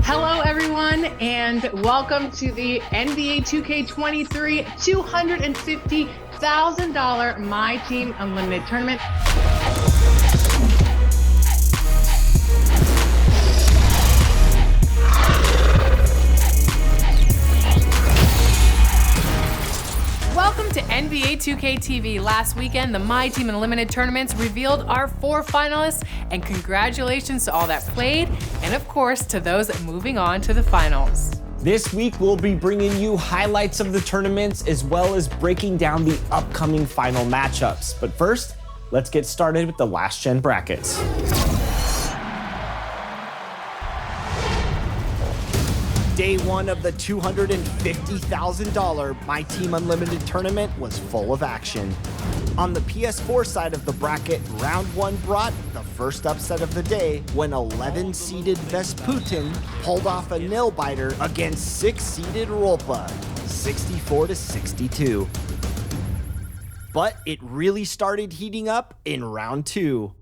Hello, everyone, and welcome to the NBA 2K23 $250,000 MyTEAM Unlimited Tournament. Welcome to NBA 2K TV. Last weekend, the MyTEAM Unlimited Tournaments revealed our 4 finalists, and congratulations to all that played, and of course, to those moving on to the finals. This week, we'll be bringing you highlights of the tournaments, as well as breaking down the upcoming final matchups. But first, let's get started with the last gen brackets. Day one of the $250,000 MyTEAM Unlimited Tournament was full of action. On the PS4 side of the bracket, round one brought the first upset of the day when 11-seeded Vesputin pulled off a nail-biter against 6-seeded Rolpa, 64-62. But it really started heating up in round two,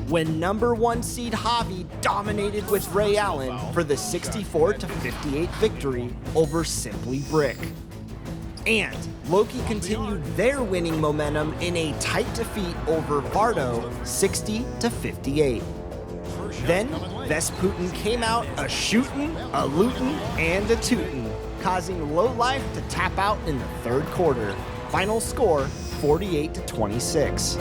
when number 1 seed Javi dominated with Ray Allen for the 64-58 victory over Simply Brick. And Loki continued their winning momentum in a tight defeat over Vardo, 60-58. Then Vesputin came out a-shootin', a-lootin', and a-tootin', causing Low Life to tap out in the third quarter. Final score, 48-26.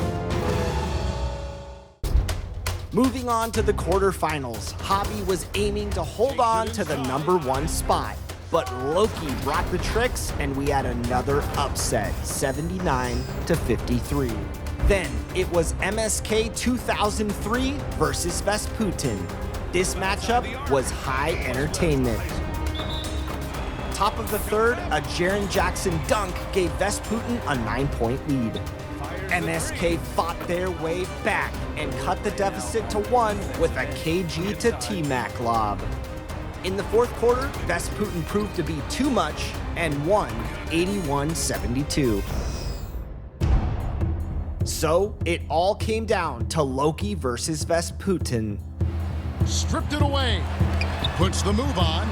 Moving on to the quarterfinals, Javi was aiming to hold on to the number 1 spot, but Loki brought the tricks and we had another upset, 79-53. Then it was MSK 2003 versus Vesputin. This matchup was high entertainment. Top of the third, a Jaren Jackson dunk gave Vesputin a 9-point lead. MSK fought their way back and cut the deficit to 1 with a KG to T-Mac lob. In the fourth quarter, Vesputin proved to be too much and won 81-72. So it all came down to Loki versus Vesputin. Stripped it away, puts the move on.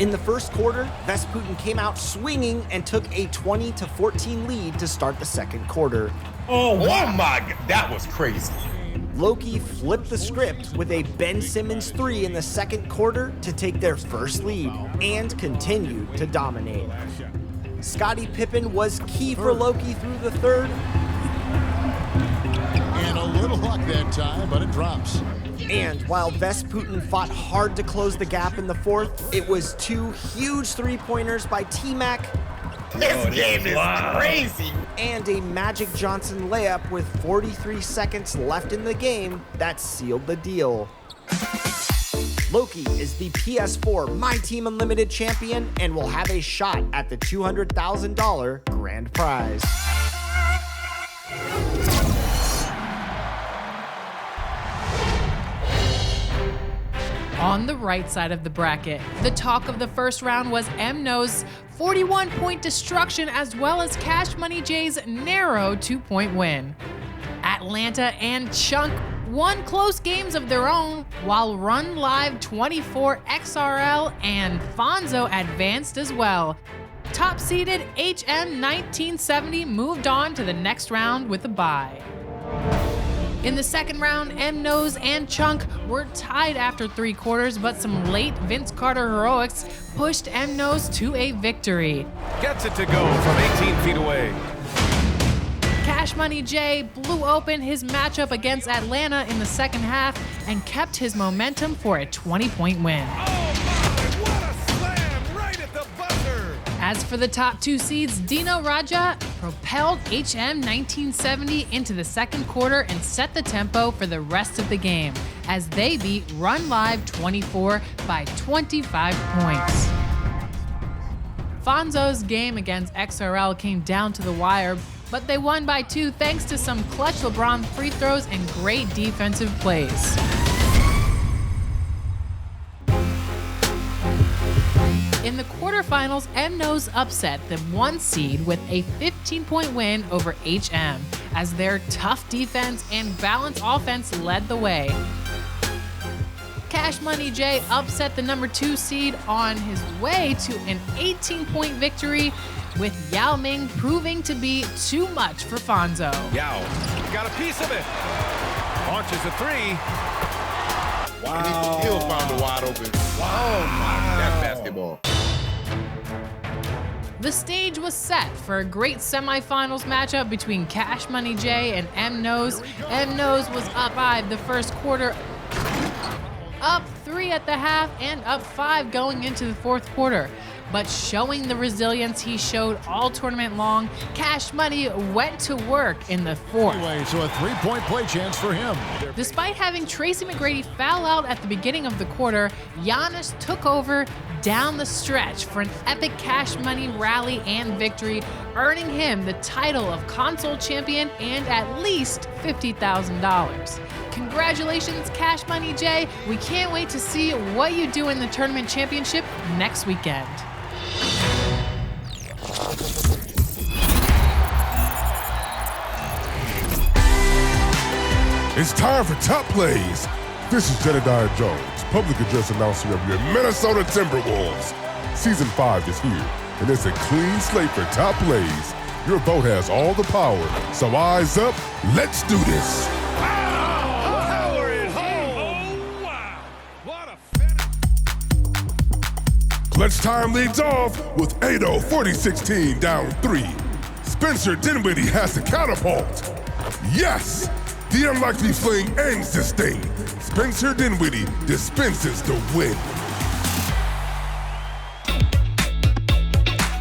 In the first quarter, Vesputin came out swinging and took a 20-14 lead to start the second quarter. Oh my God, that was crazy. Loki flipped the script with a Ben Simmons 3 in the second quarter to take their first lead and continued to dominate. Scottie Pippen was key for Loki through the third. And a little luck that time, but it drops. And while Vesputin fought hard to close the gap in the fourth, it was 2 huge three-pointers by T-Mac. This game is crazy. And a Magic Johnson layup with 43 seconds left in the game that sealed the deal. Loki is the PS4 MyTEAM Unlimited champion and will have a shot at the $200,000 grand prize. On the right side of the bracket, the talk of the first round was MNO's 41-point destruction as well as Cash Money J's narrow 2-point win. Atlanta and Chunk won close games of their own, while Run Live 24 XRL and Fonzo advanced as well. Top-seeded HM 1970 moved on to the next round with a bye. In the second round, MNO's and Chunk were tied after 3 quarters, but some late Vince Carter heroics pushed MNO's to a victory. Gets it to go from 18 feet away. Cash Money J blew open his matchup against Atlanta in the second half and kept his momentum for a 20-point win. Oh my, what a slam right at the buzzer! As for the top 2 seeds, Dino Raja propelled HM 1970 into the second quarter and set the tempo for the rest of the game as they beat Run Live 24 by 25 points. Fonzo's game against XRL came down to the wire, but they won by 2 thanks to some clutch LeBron free throws and great defensive plays. In the quarterfinals, MNO's upset the 1 seed with a 15-point win over HM, as their tough defense and balanced offense led the way. Cash Money J upset the number 2 seed on his way to an 18-point victory, with Yao Ming proving to be too much for Fonzo. Yao got a piece of it. Launches a 3. Wow. And he still found a wide open. Wow. Oh my, that basketball. The stage was set for a great semifinals matchup between Cash Money J and M-Nose. M-Nose was up 5 the first quarter, up 3 at the half, and up 5 going into the fourth quarter. But showing the resilience he showed all tournament long, Cash Money went to work in the fourth. Anyway, so a 3-point play chance for him. Despite having Tracy McGrady foul out at the beginning of the quarter, Giannis took over down the stretch for an epic Cash Money rally and victory, earning him the title of console champion and at least $50,000. Congratulations, Cash Money J. We can't wait to see what you do in the tournament championship next weekend. It's time for Top Plays. This is Jedidiah Jones, public address announcer of your Minnesota Timberwolves. Season 5 is here, and it's a clean slate for Top Plays. Your vote has all the power, so eyes up, let's do this. Power it home. Oh, wow. What a finish. Clutch time leads off with Ado 40-16 down 3. Spencer Dinwiddie has the catapult. Yes! The unlikely fling ends this thing. Spencer Dinwiddie dispenses the win.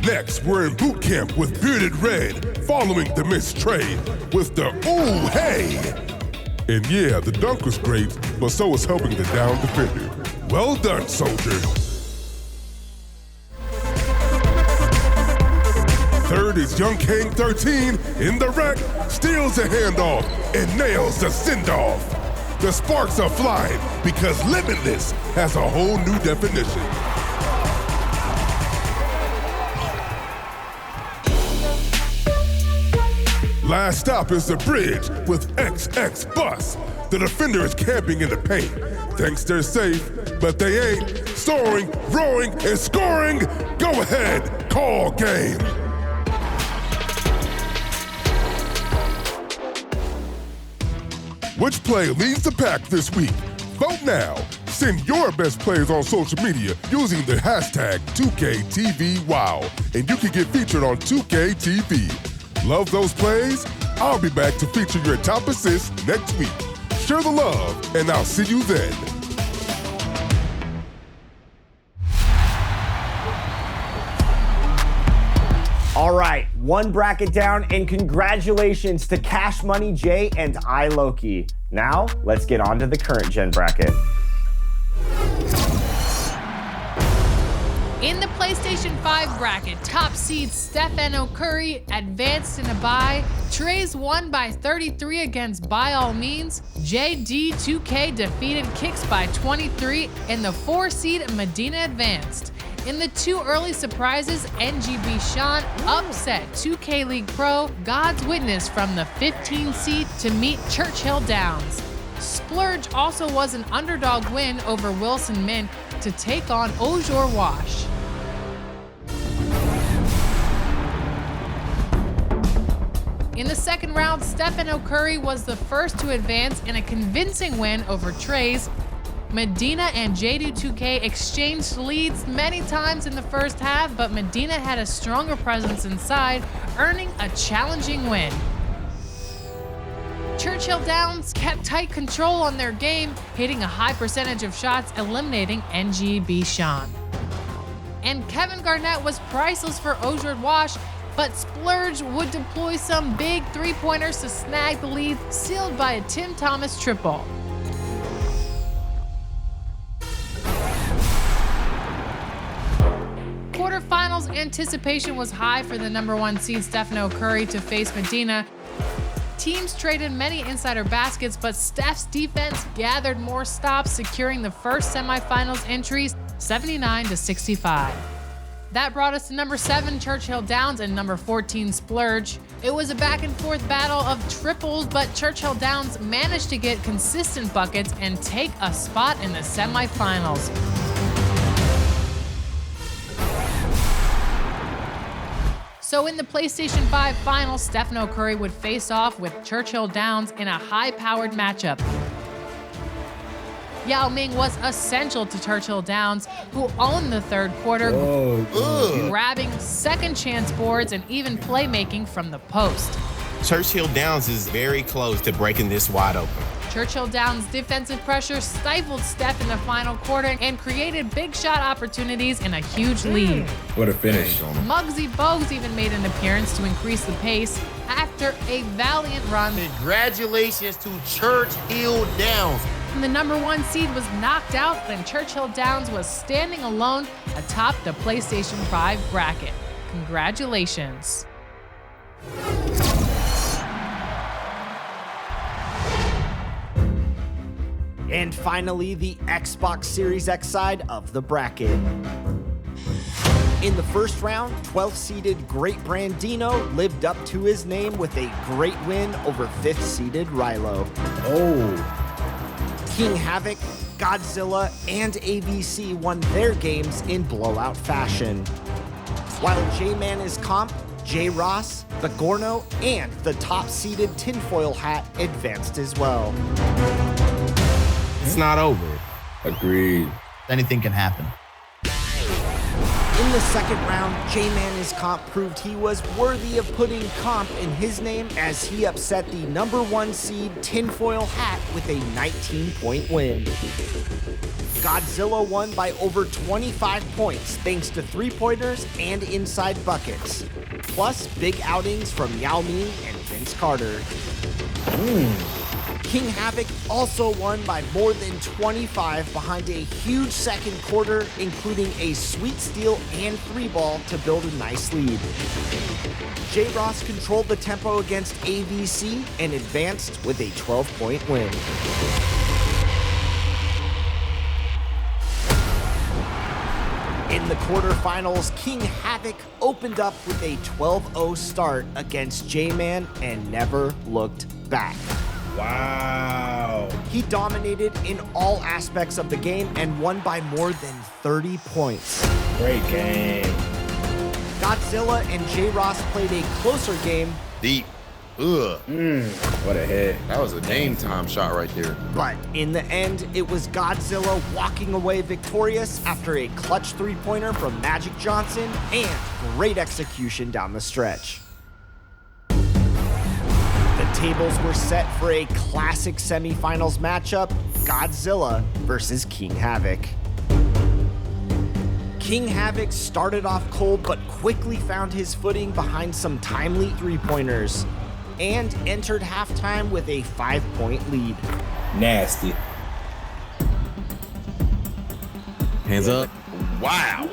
Next, we're in boot camp with Bearded Red, following the missed trade with the ooh hey. And yeah, the dunk was great, but so was helping the down defender. Well done, soldier. Third is Young King 13 in the rack, steals a handoff and nails the send-off. The sparks are flying because Limitless has a whole new definition. Last stop is the bridge with XX Bus. The defender is camping in the paint. Thinks they're safe, but they ain't. Soaring, rowing, and scoring. Go ahead, call game. Which play leads the pack this week? Vote now. Send your best plays on social media using the hashtag 2KTVWow, and you can get featured on 2KTV. Love those plays? I'll be back to feature your top assists next week. Share the love, and I'll see you then. All right, one bracket down, and congratulations to Cash Money J and iLoki. Now, let's get on to the current gen bracket. In the PlayStation 5 bracket, top seed Stephen Curry advanced in a bye. Trey's won by 33 against By All Means. JD2K defeated Kicks by 23, and the 4 seed Medina advanced. In the 2 early surprises, NGB Sean upset 2K League Pro God's Witness from the 15 seed to meet Churchill Downs. Splurge also was an underdog win over Wilson Min to take on Ojor Wash. In the second round, Stephen Curry was the first to advance in a convincing win over Trey's. Medina and JD2K exchanged leads many times in the first half, but Medina had a stronger presence inside, earning a challenging win. Churchill Downs kept tight control on their game, hitting a high percentage of shots, eliminating NGB Sean. And Kevin Garnett was priceless for Ojord Wash, but Splurge would deploy some big three-pointers to snag the lead, sealed by a Tim Thomas triple. Quarterfinals anticipation was high for the number 1 seed Stephen Curry to face Medina. Teams traded many insider baskets, but Steph's defense gathered more stops, securing the first semifinals entries 79-65. That brought us to number 7, Churchill Downs, and number 14, Splurge. It was a back and forth battle of triples, but Churchill Downs managed to get consistent buckets and take a spot in the semifinals. So in the PlayStation 5 final, Stephen Curry would face off with Churchill Downs in a high-powered matchup. Yao Ming was essential to Churchill Downs, who owned the third quarter, grabbing second chance boards and even playmaking from the post. Churchill Downs is very close to breaking this wide open. Churchill Downs' defensive pressure stifled Steph in the final quarter and created big shot opportunities in a huge lead. What a finish. Muggsy Bogues even made an appearance to increase the pace after a valiant run. Congratulations to Churchill Downs. The number 1 seed was knocked out, and Churchill Downs was standing alone atop the PlayStation 5 bracket. Congratulations. And finally, the Xbox Series X side of the bracket. In the first round, 12th-seeded Great Brandino lived up to his name with a great win over 5th-seeded Rilo. King Havoc, Godzilla, and ABC won their games in blowout fashion. While J-Man is comp, J. Ross, the Gorno, and the top-seeded Tinfoil Hat advanced as well. It's not over. Agreed. Anything can happen. In the second round, J-Man is comp proved he was worthy of putting comp in his name as he upset the number 1 seed Tinfoil Hat with a 19-point win. Godzilla won by over 25 points thanks to three-pointers and inside buckets, plus big outings from Yao Ming and Vince Carter. King Havoc also won by more than 25 behind a huge second quarter, including a sweet steal and 3-ball to build a nice lead. J. Ross controlled the tempo against ABC and advanced with a 12-point win. In the quarterfinals, King Havoc opened up with a 12-0 start against J-Man and never looked back. Wow. He dominated in all aspects of the game and won by more than 30 points. Great game. Godzilla and J. Ross played a closer game, Deep. Ugh. What a hit. That was a game time shot right there. but in the end, it was Godzilla walking away victorious after a clutch three-pointer from Magic Johnson and great execution down the stretch. The tables were set for a classic semifinals matchup, Godzilla versus King Havoc. King Havoc started off cold but quickly found his footing behind some timely three-pointers and entered halftime with a 5-point lead. Nasty. Hands up. Wow.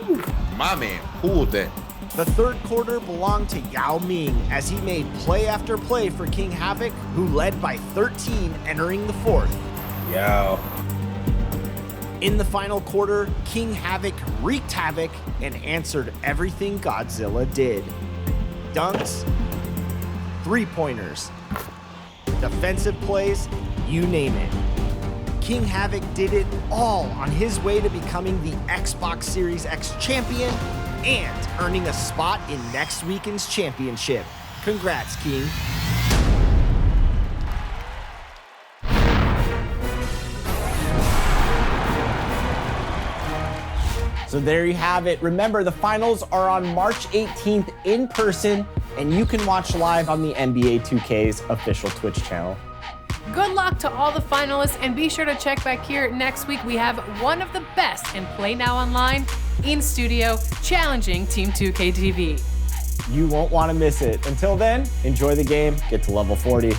My man pulled that. The third quarter belonged to Yao Ming as he made play after play for King Havoc, who led by 13 entering the fourth. Yo. In the final quarter, King Havoc wreaked havoc and answered everything Godzilla did. Dunks, three-pointers, defensive plays, you name it. King Havoc did it all on his way to becoming the Xbox Series X champion and earning a spot in next weekend's championship. Congrats, King. So there you have it. Remember, the finals are on March 18th in person, and you can watch live on the NBA 2K's official Twitch channel. Good luck to all the finalists, and be sure to check back here next week. We have one of the best in Play Now Online in studio, challenging Team 2K TV. You won't want to miss it. Until then, enjoy the game, get to level 40.